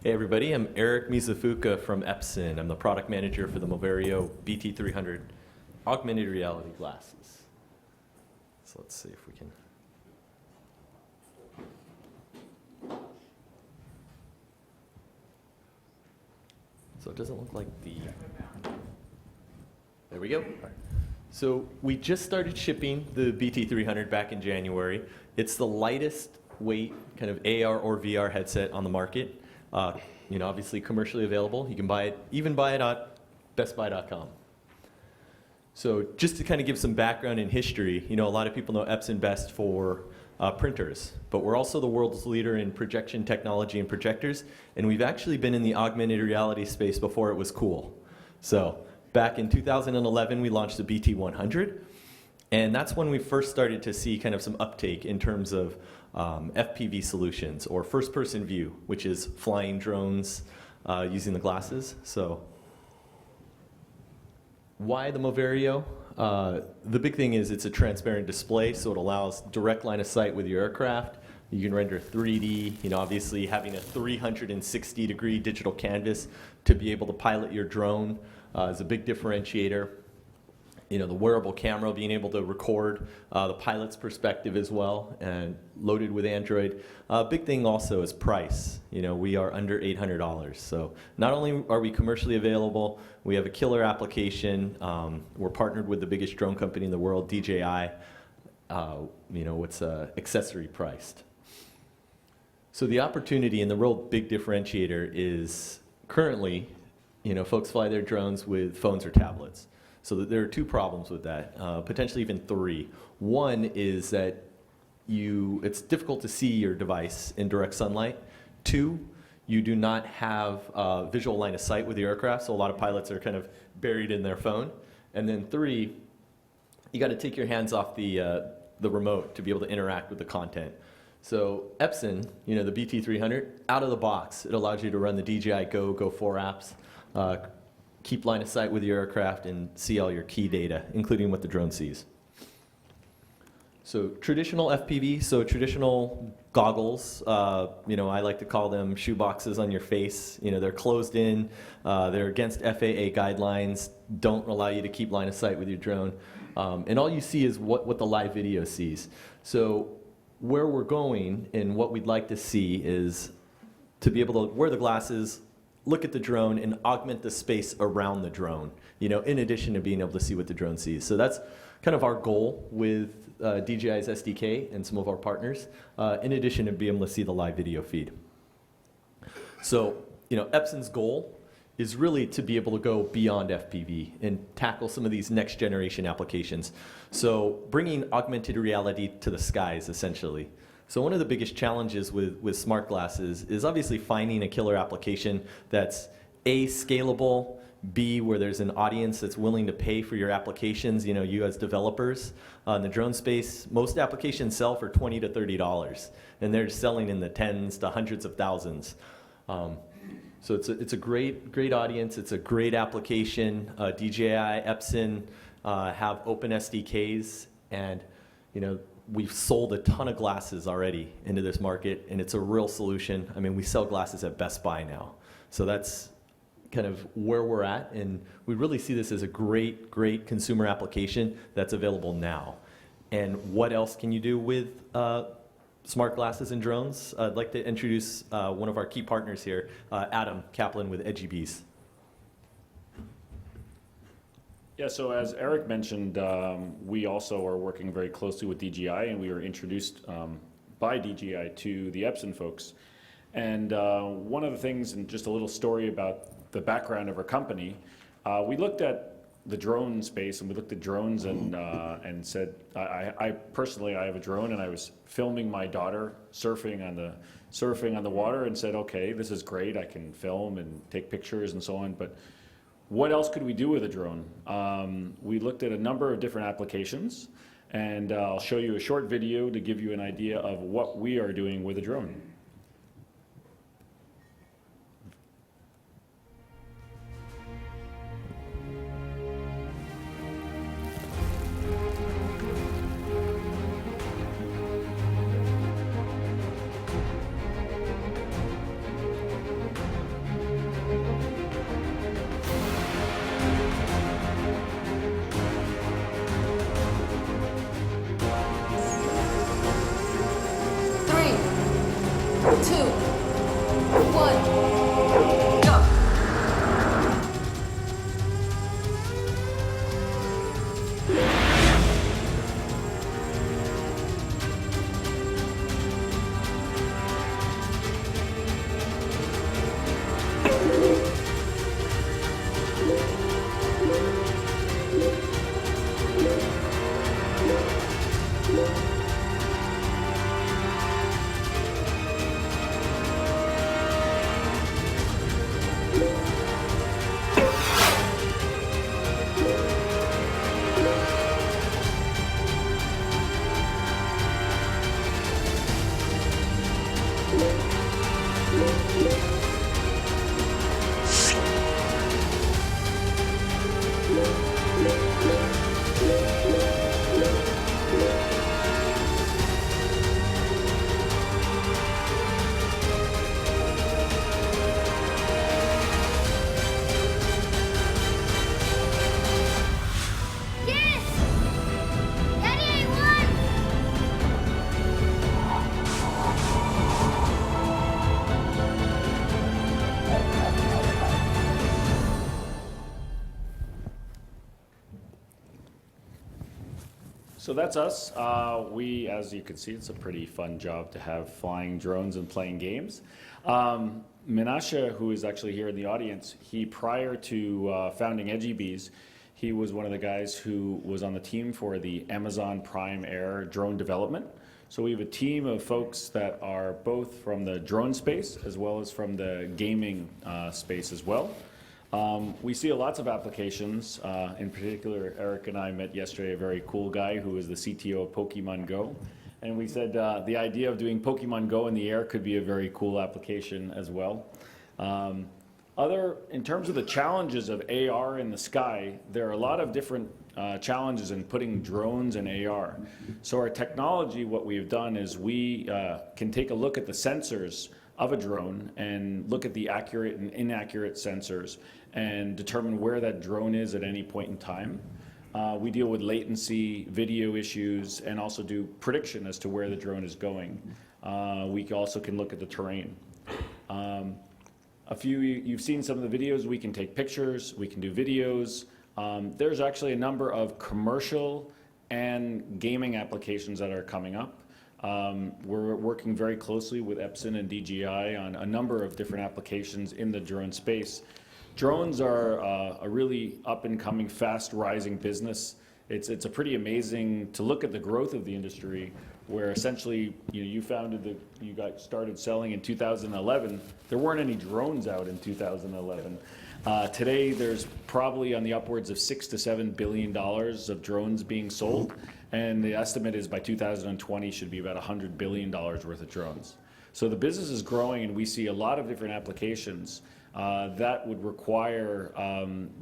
Hey everybody, I'm Eric Mizufuka from Epson. I'm the product manager for the Moverio BT300 augmented reality glasses. So let's see if we can. So it doesn't look like the, there we go. So we just started shipping the BT300 back in January. It's the lightest weight kind of AR or VR headset on the market. Obviously commercially available. You can buy it, even buy it at bestbuy.com. So just to kind of give some background and history, a lot of people know Epson best for printers, but we're also the world's leader in projection technology and projectors, and we've actually been in the augmented reality space before it was cool. So back in 2011, we launched the BT100, and that's when we first started to see kind of some uptake in terms of FPV solutions, or first-person view, which is flying drones using the glasses. So why the Moverio? The big thing is it's a transparent display, so it allows direct line of sight with your aircraft. You can render 3D, obviously having a 360-degree digital canvas to be able to pilot your drone is a big differentiator. The wearable camera being able to record the pilot's perspective as well, and loaded with Android. Big thing also is price. We are under $800. So not only are we commercially available, we have a killer application. We're partnered with the biggest drone company in the world, DJI. It's accessory priced. So the opportunity and the real big differentiator is currently, folks fly their drones with phones or tablets. So there are two problems with that, potentially even three. One is that it's difficult to see your device in direct sunlight. Two, you do not have visual line of sight with the aircraft, so a lot of pilots are kind of buried in their phone. And then three, you got to take your hands off the remote to be able to interact with the content. So Epson, the BT300, out of the box, it allows you to run the DJI Go 4 apps, keep line of sight with your aircraft, and see all your key data, including what the drone sees. So traditional FPV, so traditional goggles, I like to call them shoe boxes on your face. They're closed in, they're against FAA guidelines, don't allow you to keep line of sight with your drone. And all you see is what the live video sees. So where we're going and what we'd like to see is to be able to wear the glasses, look at the drone, and augment the space around the drone, in addition to being able to see what the drone sees. So that's kind of our goal with DJI's SDK and some of our partners, in addition to being able to see the live video feed. So, Epson's goal is really to be able to go beyond FPV and tackle some of these next generation applications. So bringing augmented reality to the skies, essentially. So one of the biggest challenges with smart glasses is obviously finding a killer application that's A, scalable, B, where there's an audience that's willing to pay for your applications, you as developers. In the drone space, most applications sell for $20 to $30, and they're selling in the tens to hundreds of thousands. So it's a great audience, it's a great application. DJI, Epson have open SDKs, and we've sold a ton of glasses already into this market, and it's a real solution. I mean, we sell glasses at Best Buy now. So that's kind of where we're at, and we really see this as a great consumer application that's available now. And what else can you do with smart glasses and drones? I'd like to introduce one of our key partners here, Adam Kaplan with EdgyBees. Yeah, so as Eric mentioned, we also are working very closely with DJI, and we were introduced by DJI to the Epson folks. And one of the things, and just a little story about the background of our company, we looked at the drone space, and we looked at drones and said, I personally have a drone, and I was filming my daughter surfing on the water, and said, okay, this is great, I can film and take pictures and so on, but what else could we do with a drone? We looked at a number of different applications, and I'll show you a short video to give you an idea of what we are doing with a drone. So that's us. We, as you can see, it's a pretty fun job to have flying drones and playing games. Menashe, who is actually here in the audience, he prior to founding EdgyBees, he was one of the guys who was on the team for the Amazon Prime Air drone development. So we have a team of folks that are both from the drone space as well as from the gaming space as well. We see lots of applications. In particular, Eric and I met yesterday a very cool guy who is the CTO of Pokemon Go. And we said the idea of doing Pokemon Go in the air could be a very cool application as well. In terms of the challenges of AR in the sky, there are a lot of different challenges in putting drones in AR. So our technology, what we have done is we can take a look at the sensors of a drone and look at the accurate and inaccurate sensors and determine where that drone is at any point in time. We deal with latency, video issues, and also do prediction as to where the drone is going. We also can look at the terrain. You've seen some of the videos. We can take pictures, we can do videos. There's actually a number of commercial and gaming applications that are coming up. We're working very closely with Epson and DJI on a number of different applications in the drone space. Drones are a really up-and-coming, fast-rising business. It's a pretty amazing to look at the growth of the industry, where essentially you got started selling in 2011. There weren't any drones out in 2011. Today, there's probably on the upwards of $6 to $7 billion of drones being sold, and the estimate is by 2020 should be about $100 billion worth of drones. So the business is growing, and we see a lot of different applications that would require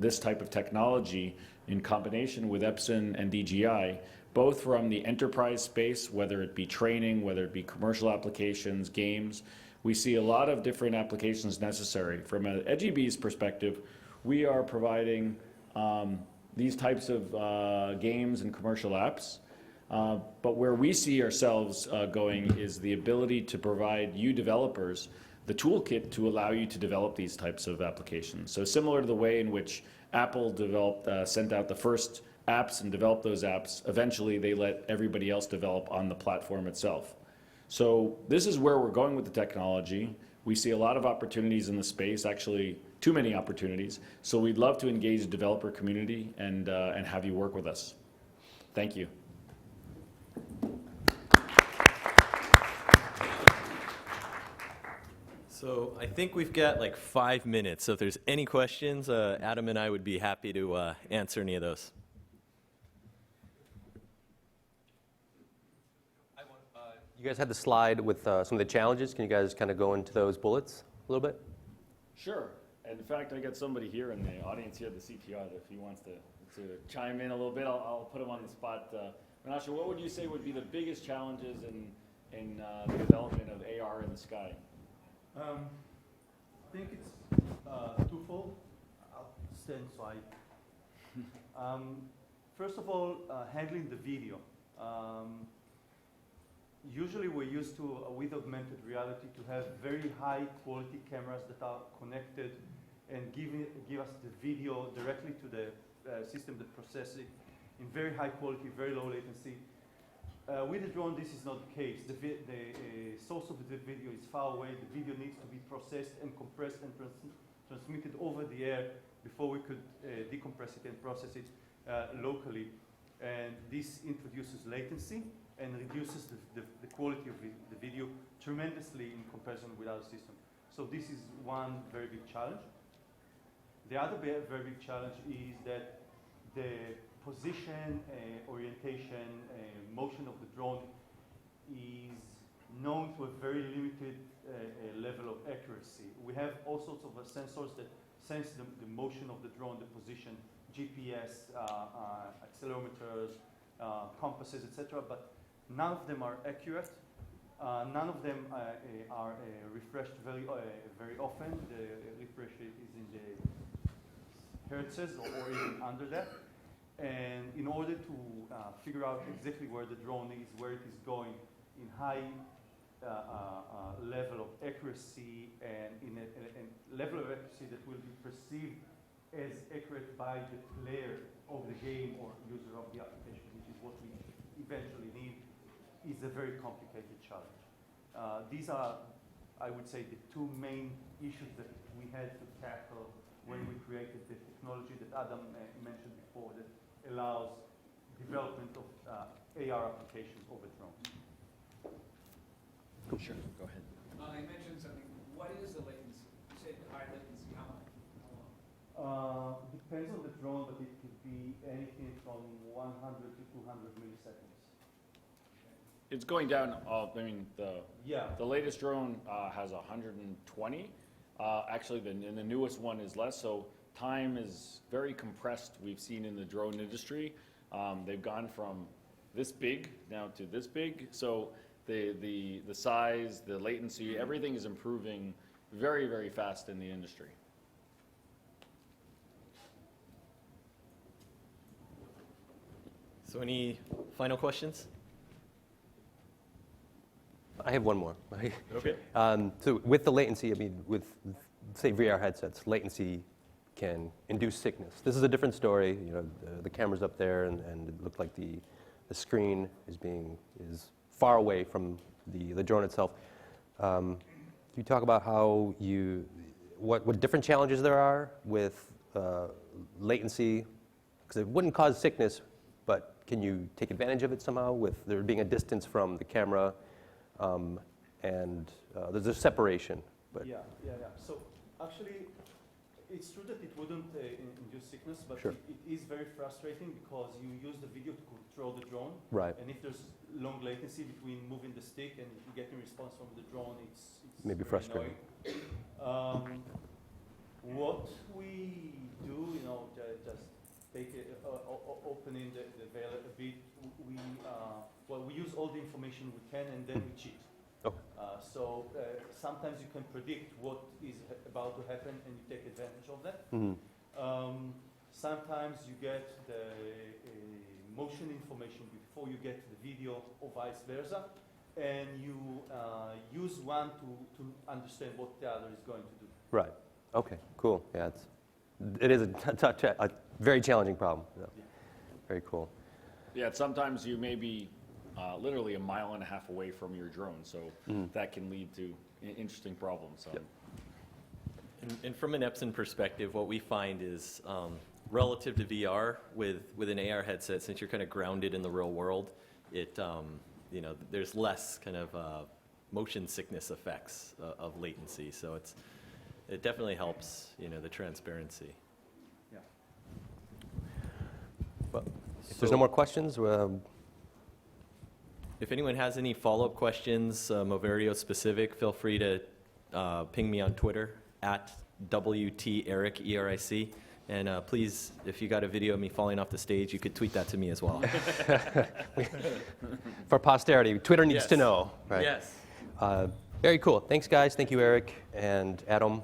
this type of technology in combination with Epson and DJI, both from the enterprise space, whether it be training, whether it be commercial applications, games. We see a lot of different applications necessary. From an EdgyBees perspective, we are providing these types of games and commercial apps. But where we see ourselves going is the ability to provide you developers the toolkit to allow you to develop these types of applications. So similar to the way in which Apple sent out the first apps and developed those apps, eventually they let everybody else develop on the platform itself. So this is where we're going with the technology. We see a lot of opportunities in the space, actually too many opportunities. So we'd love to engage the developer community and have you work with us. Thank you. So I think we've got like 5 minutes. So if there's any questions, Adam and I would be happy to answer any of those. You guys had the slide with some of the challenges. Can you guys kind of go into those bullets a little bit? Sure. And in fact, I got somebody here in the audience here, the CTO, if he wants to chime in a little bit, I'll put him on the spot. Menashe, what would you say would be the biggest challenges in the development of AR in the sky? I think it's twofold. I'll stand aside. First of all, handling the video. Usually we're used to, with augmented reality, to have very high quality cameras that are connected and give us the video directly to the system that processes it in very high quality, very low latency. With the drone, this is not the case. The source of the video is far away. The video needs to be processed and compressed and transmitted over the air before we could decompress it and process it locally. And this introduces latency and reduces the quality of the video tremendously in comparison with our system. So this is one very big challenge. The other very big challenge is that the position, orientation, motion of the drone is known to a very limited level of accuracy. We have all sorts of sensors that sense the motion of the drone, the position, GPS, accelerometers, compasses, etc. But none of them are accurate. None of them are refreshed very often. The refresh is in the hertzes or even under that. And in order to figure out exactly where the drone is, where it is going, in high level of accuracy and in a level of accuracy that will be perceived as accurate by the player of the game or user of the application, which is what we eventually need is a very complicated challenge. These are, I would say, the two main issues that we had to tackle when we created the technology that Adam mentioned before that allows development of AR applications over drones. Sure, go ahead. You mentioned something. What is the latency? You said high latency. How much? How long? Depends on the drone, but it could be anything from 100 to 200 milliseconds. It's going down, I mean, Yeah. the latest drone has 120. Actually, and the newest one is less, so time is very compressed, we've seen in the drone industry. They've gone from this big now to this big, so the size, the latency, everything is improving very, very fast in the industry. So any final questions? I have one more. Okay. So with the latency, I mean, with, say, VR headsets, latency can induce sickness. This is a different story. You know, the camera's up there, and it looked like the screen is far away from the drone itself. Can you talk about how what different challenges there are with latency? Because it wouldn't cause sickness, but can you take advantage of it somehow with there being a distance from the camera? And there's a separation. But Yeah. So actually, it's true that it wouldn't induce sickness, but Sure. it is very frustrating because you use the video to control the drone. Right. And if there's long latency between moving the stick and getting response from the drone, it's Maybe very frustrating. annoying. What we do, just take opening the veil a bit. We use all the information we can, and then we cheat. Oh. So sometimes you can predict what is about to happen, and you take advantage of that. Mm-hmm. Sometimes you get the motion information before you get the video, or vice versa, and you use one to understand what the other is going to do. Right. Okay. Cool. Yeah. It is a very challenging problem. Yeah. Yeah. Very cool. Yeah, sometimes you may be literally 1.5 miles away from your drone, so that can lead to interesting problems. Yep. And from an Epson perspective, what we find is relative to VR with an AR headset, since you're kind of grounded in the real world, there's less kind of motion sickness effects of latency. So it definitely helps, the transparency. Yeah. Well, if there's no more questions, If anyone has any follow-up questions, Moverio specific, feel free to ping me on Twitter at WTEric, E-R-I-C. And please, if you got a video of me falling off the stage, you could tweet that to me as well. for posterity, Twitter needs Yes. to know. Right? Yes. Very cool. Thanks, guys. Thank you, Eric and Adam.